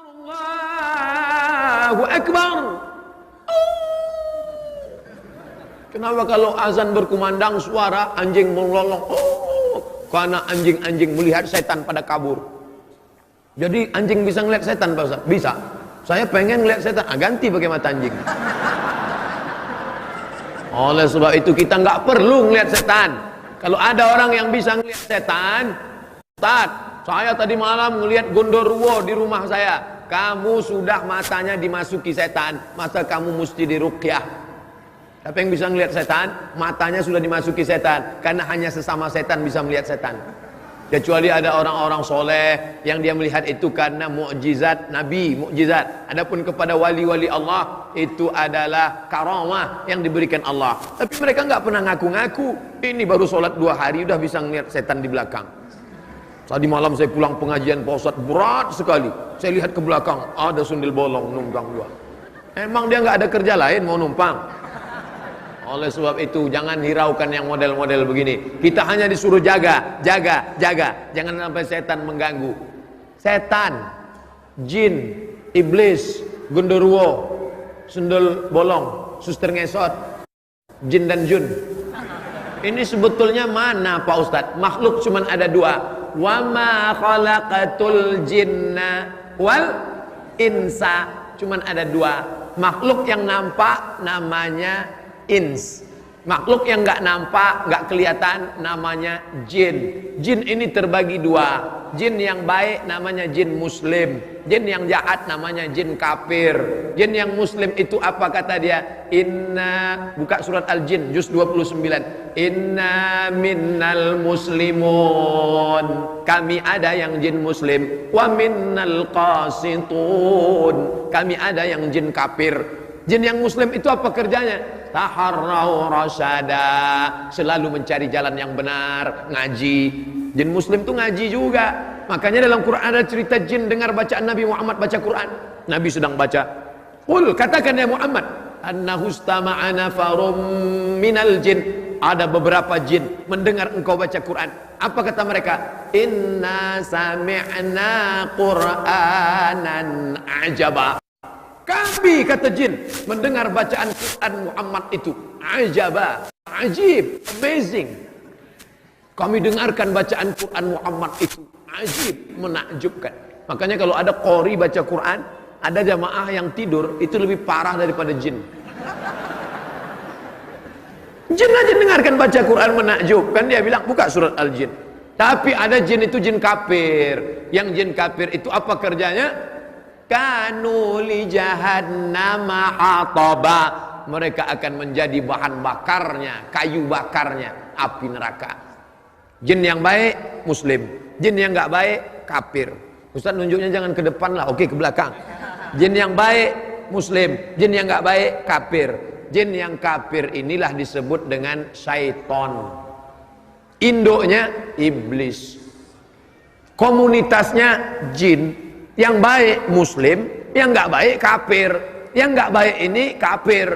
Allahu Akbar. Kenapa kalau azan berkumandang suara anjing melolong? Karena anjing-anjing melihat setan pada kabur. Jadi anjing bisa ngeliat setan Pak Ustaz? Bisa. Saya pengen ngeliat setan, ganti pakai mata anjing. Oleh sebab itu kita nggak perlu ngeliat setan. Kalau ada orang yang bisa ngeliat setan, Ustaz, saya tadi malam ngeliat gondoruo di rumah saya. Kamu sudah matanya dimasuki setan, masa kamu mesti diruqyah? Tapi yang bisa ngelihat setan, matanya sudah dimasuki setan. Karena hanya sesama setan bisa melihat setan. Kecuali ada orang-orang soleh yang dia melihat itu karena mukjizat Nabi, mukjizat. Adapun kepada wali-wali Allah, itu adalah karamah yang diberikan Allah. Tapi mereka nggak pernah ngaku-ngaku. Ini baru sholat 2 hari udah bisa ngelihat setan di belakang. Tadi malam saya pulang pengajian Pak Ustadz, berat sekali. Saya lihat ke belakang, ada sundel bolong numpang 2. Emang dia nggak ada kerja lain mau numpang? Oleh sebab itu jangan hiraukan yang model-model begini. Kita hanya disuruh jaga, jaga, jaga. Jangan sampai setan mengganggu. Setan, jin, iblis, genderuwo, sundel bolong, suster ngesot, jin dan jun. Ini sebetulnya mana Pak Ustadz? Makhluk cuma ada 2. Wa ma khalaqatul jinna wal insa. Cuma ada 2. Makhluk yang nampak namanya ins. Makhluk yang nggak nampak, nggak kelihatan namanya jin. Jin ini terbagi 2. Jin yang baik namanya jin muslim. Jin yang jahat namanya jin kafir. Jin yang muslim itu apa kata dia? Inna, buka surat Al-Jin juz 29. Inna minnal muslimun. Kami ada yang jin muslim. Wa minnal qasitun. Kami ada yang jin kafir. Jin yang muslim itu apa kerjanya? Taharrau rasyada, selalu mencari jalan yang benar, ngaji. Jin muslim itu ngaji juga. Makanya dalam Quran ada cerita jin dengar bacaan Nabi Muhammad baca Quran. Nabi sedang baca. Qul, katakan ya Muhammad, annahu istama'ana nafarum minal jin. Ada beberapa jin mendengar engkau baca Quran. Apa kata mereka? Inna sami'na Qur'anan ajaba. Kami, kata jin, mendengar bacaan Quran Muhammad itu ajaba, ajib, amazing. Kami dengarkan bacaan Quran Muhammad itu ajib, menakjubkan. Makanya kalau ada qori baca Quran, ada jamaah yang tidur itu lebih parah daripada jin. Jin aja dengarkan baca Quran menakjubkan, dia bilang buka surat Al-Jin. Tapi ada jin itu jin kafir. Yang jin kafir itu apa kerjanya? Kanu li jahannama hataba. Mereka akan menjadi bahan bakarnya, kayu bakarnya api neraka. Jin yang baik muslim, jin yang nggak baik kafir. Ustaz nunjuknya jangan ke depan lah, oke ke belakang. Jin yang baik muslim, jin yang nggak baik kafir. Jin yang kafir inilah disebut dengan syaiton. Induknya iblis. Komunitasnya jin. Yang baik muslim, yang nggak baik kafir. Yang nggak baik ini kafir.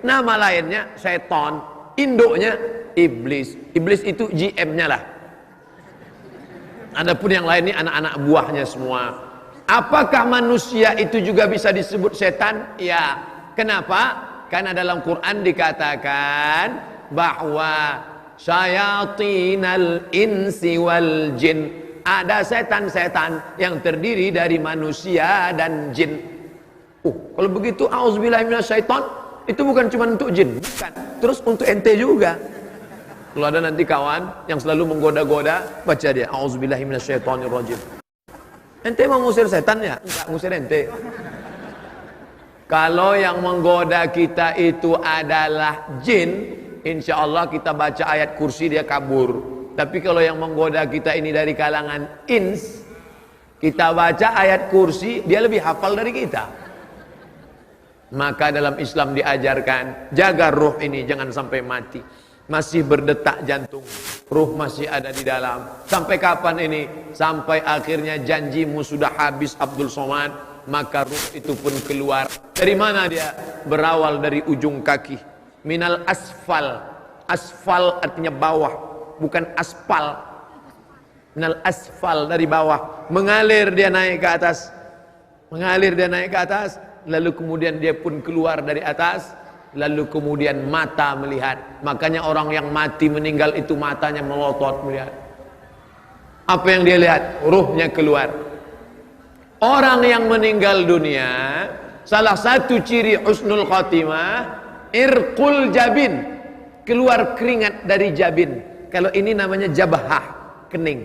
Nama lainnya seton. Induknya iblis. Iblis itu GM-nya lah. Adapun yang lain ini anak-anak buahnya semua. Apakah manusia itu juga bisa disebut setan? Ya. Kenapa? Karena dalam Quran dikatakan bahwa syayatinal insi wal jin. Ada setan-setan yang terdiri dari manusia dan jin. Kalau begitu auzubillahi minasyaiton, itu bukan cuma untuk jin, bukan. Terus untuk ente juga. Kalau ada nanti kawan yang selalu menggoda-goda, baca dia auzubillahi minasyaitonirrajim. Ente mau ngusir setan ya? Enggak, ngusir ente. Kalau yang menggoda kita itu adalah jin, insya Allah kita baca ayat kursi dia kabur. Tapi kalau yang menggoda kita ini dari kalangan ins, kita baca ayat kursi, dia lebih hafal dari kita. Maka dalam Islam diajarkan, jaga ruh ini jangan sampai mati. Masih berdetak jantung, ruh masih ada di dalam. Sampai kapan ini? Sampai akhirnya janjimu sudah habis Abdul Somad, maka ruh itu pun keluar. Dari mana dia? Berawal dari ujung kaki. Minal asfal. Asfal artinya bawah, bukan aspal. Minal asfal, dari bawah, mengalir dia naik ke atas. Mengalir dia naik ke atas, lalu kemudian dia pun keluar dari atas, lalu kemudian mata melihat. Makanya orang yang mati meninggal itu matanya melotot melihat. Apa yang dia lihat? Ruhnya keluar. Orang yang meninggal dunia, salah satu ciri husnul khatimah, irqul jabin, keluar keringat dari jabin. Kalau ini namanya jabhah, kening.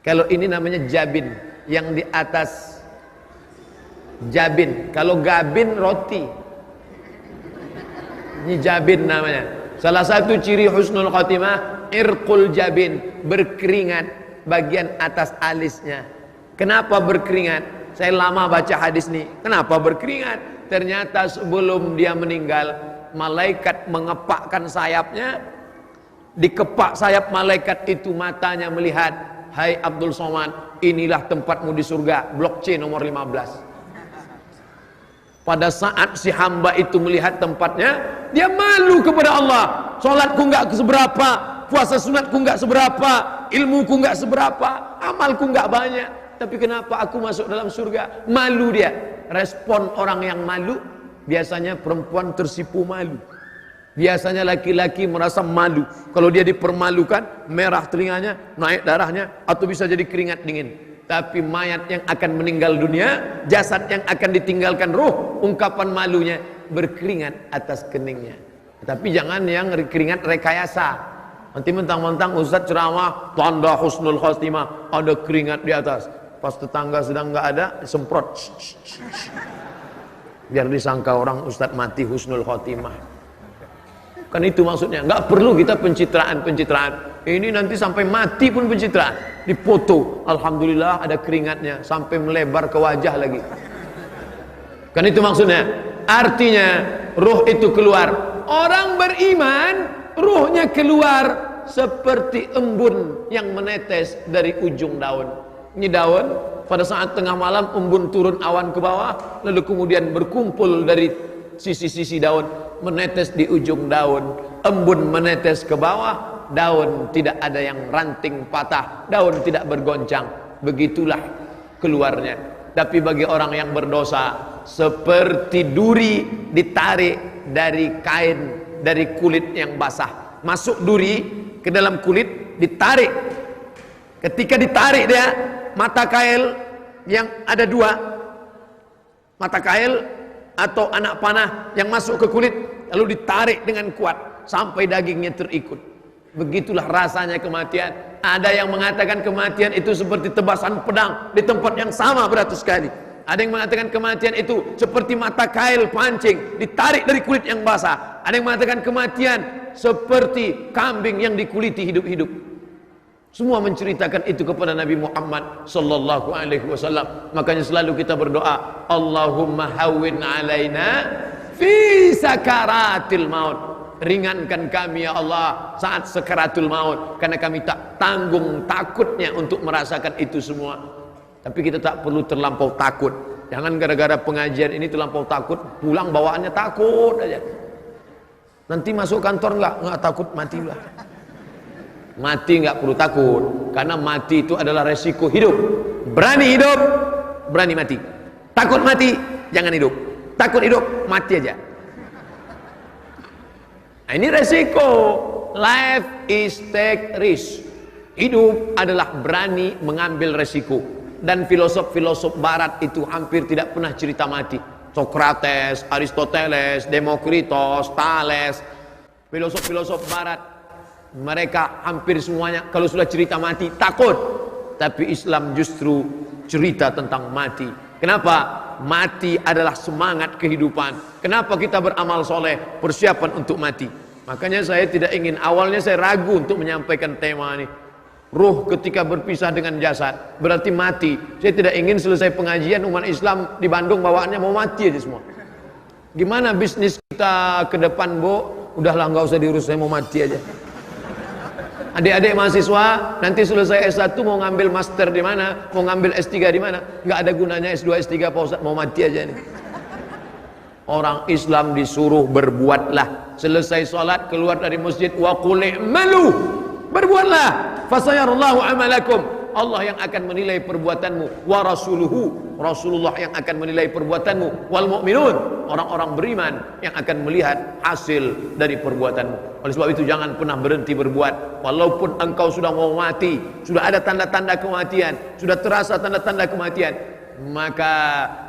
Kalau ini namanya jabin, yang di atas jabin. Kalau gabin roti, ini jabin namanya. Salah satu ciri husnul khatimah, irqul jabin, berkeringat bagian atas alisnya. Kenapa berkeringat? Saya lama baca hadis nih. Kenapa berkeringat? Ternyata sebelum dia meninggal, malaikat mengepakkan sayapnya. Dikepak sayap malaikat itu, matanya melihat, hai Abdul Somad, inilah tempatmu di surga, blok C nomor 15. Pada saat si hamba itu melihat tempatnya, dia malu kepada Allah. Sholatku nggak seberapa, puasa sunatku nggak seberapa, ilmuku nggak seberapa, amalku nggak banyak, tapi kenapa aku masuk dalam surga? Malu dia. Respon orang yang malu, biasanya perempuan tersipu malu. Biasanya laki-laki merasa malu. Kalau dia dipermalukan, merah telinganya, naik darahnya, atau bisa jadi keringat dingin. Tapi mayat yang akan meninggal dunia, jasad yang akan ditinggalkan ruh, ungkapan malunya berkeringat atas keningnya. Tapi jangan yang keringat rekayasa. Nanti mentang-mentang ustaz ceramah, tanda husnul khatimah, ada keringat di atas. Pas tetangga sedang nggak ada, semprot. Biar disangka orang ustaz mati husnul khatimah. Kan itu maksudnya. Nggak perlu kita pencitraan. Ini nanti sampai mati pun pencitraan. Dipoto, alhamdulillah ada keringatnya, sampai melebar ke wajah lagi. Kan itu maksudnya. Artinya ruh itu keluar. Orang beriman, ruhnya keluar seperti embun yang menetes dari ujung daun. Ini daun, pada saat tengah malam embun turun awan ke bawah, lalu kemudian berkumpul dari sisi-sisi daun, menetes di ujung daun. Embun menetes ke bawah, daun tidak ada yang ranting patah, daun tidak bergoncang. Begitulah keluarnya. Tapi bagi orang yang berdosa, seperti duri ditarik dari kain, dari kulit yang basah. Masuk duri ke dalam kulit, ditarik. Ketika ditarik dia, mata kail yang ada dua, mata kail atau anak panah yang masuk ke kulit, lalu ditarik dengan kuat sampai dagingnya terikut. Begitulah rasanya kematian. Ada yang mengatakan kematian itu seperti tebasan pedang di tempat yang sama beratus kali. Ada yang mengatakan kematian itu seperti mata kail pancing ditarik dari kulit yang basah. Ada yang mengatakan kematian seperti kambing yang dikuliti hidup-hidup. Semua menceritakan itu kepada Nabi Muhammad sallallahu alaihi wasallam. Makanya selalu kita berdoa, Allahumma hawwin alaina fi sakaratil maut. Ringankan kami ya Allah saat sakaratul maut, karena kami tak tanggung takutnya untuk merasakan itu semua. Tapi kita tak perlu terlampau takut. Jangan gara-gara pengajian ini terlampau takut, pulang bawaannya takut aja. Nanti masuk kantor enggak takut, mati lah. Mati nggak perlu takut, karena mati itu adalah resiko hidup. Berani hidup, berani mati. Takut mati, jangan hidup. Takut hidup, mati aja. Nah, ini resiko. Life is take risk. Hidup adalah berani mengambil resiko. Dan filosof-filosof barat itu hampir tidak pernah cerita mati. Socrates, Aristoteles, Demokritos, Thales, filosof-filosof barat, mereka hampir semuanya kalau sudah cerita mati takut. Tapi Islam justru cerita tentang mati. Kenapa? Mati adalah semangat kehidupan. Kenapa kita beramal soleh? Persiapan untuk mati. Makanya saya tidak ingin, awalnya saya ragu untuk menyampaikan tema ini. Ruh ketika berpisah dengan jasad berarti mati. Saya tidak ingin selesai pengajian umat Islam di Bandung bawaannya mau mati aja semua. Gimana bisnis kita ke depan, Bu? Udahlah, nggak usah diurus, saya mau mati aja. Adik-adik mahasiswa nanti selesai S1 mau ngambil master di mana, mau ngambil S3 di mana, nggak ada gunanya S2 S3 Pak Ustaz, mau mati aja nih. Orang Islam disuruh berbuatlah. Selesai sholat keluar dari masjid, wa qul i'malu, berbuatlah, fasayarallahu amalakum, Allah yang akan menilai perbuatanmu, wa rasuluhu, Rasulullah yang akan menilai perbuatanmu, wal mu'minun, orang-orang beriman yang akan melihat hasil dari perbuatanmu. Oleh sebab itu jangan pernah berhenti berbuat, walaupun engkau sudah mau mati, sudah ada tanda-tanda kematian, sudah terasa tanda-tanda kematian, maka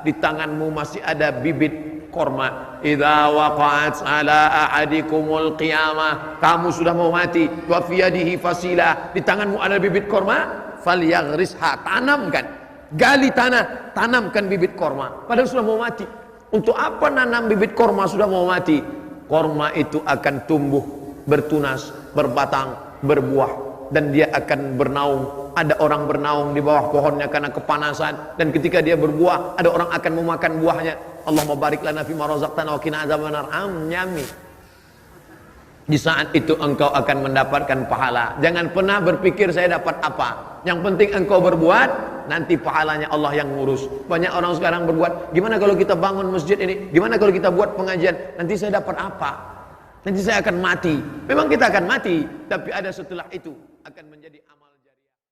di tanganmu masih ada bibit korma. Idza waqa'at ala ahadikumul qiyamah, kamu sudah mau mati, wa fi yadihi fasilah, di tanganmu ada bibit korma, falyaghrisha, tanamkan, gali tanah, tanamkan bibit korma, padahal sudah mau mati. Untuk apa nanam bibit korma sudah mau mati? Korma itu akan tumbuh, bertunas, berbatang, berbuah, dan dia akan bernaung. Ada orang bernaung di bawah pohonnya karena kepanasan, dan ketika dia berbuah, ada orang akan memakan buahnya. Allahumma barik lana fima razaqtana wa qina adzabannar. Nyami. Di saat itu engkau akan mendapatkan pahala. Jangan pernah berpikir saya dapat apa. Yang penting engkau berbuat, nanti pahalanya Allah yang ngurus. Banyak orang sekarang berbuat, gimana kalau kita bangun masjid ini? Gimana kalau kita buat pengajian? Nanti saya dapat apa? Nanti saya akan mati. Memang kita akan mati, tapi ada setelah itu akan menjadi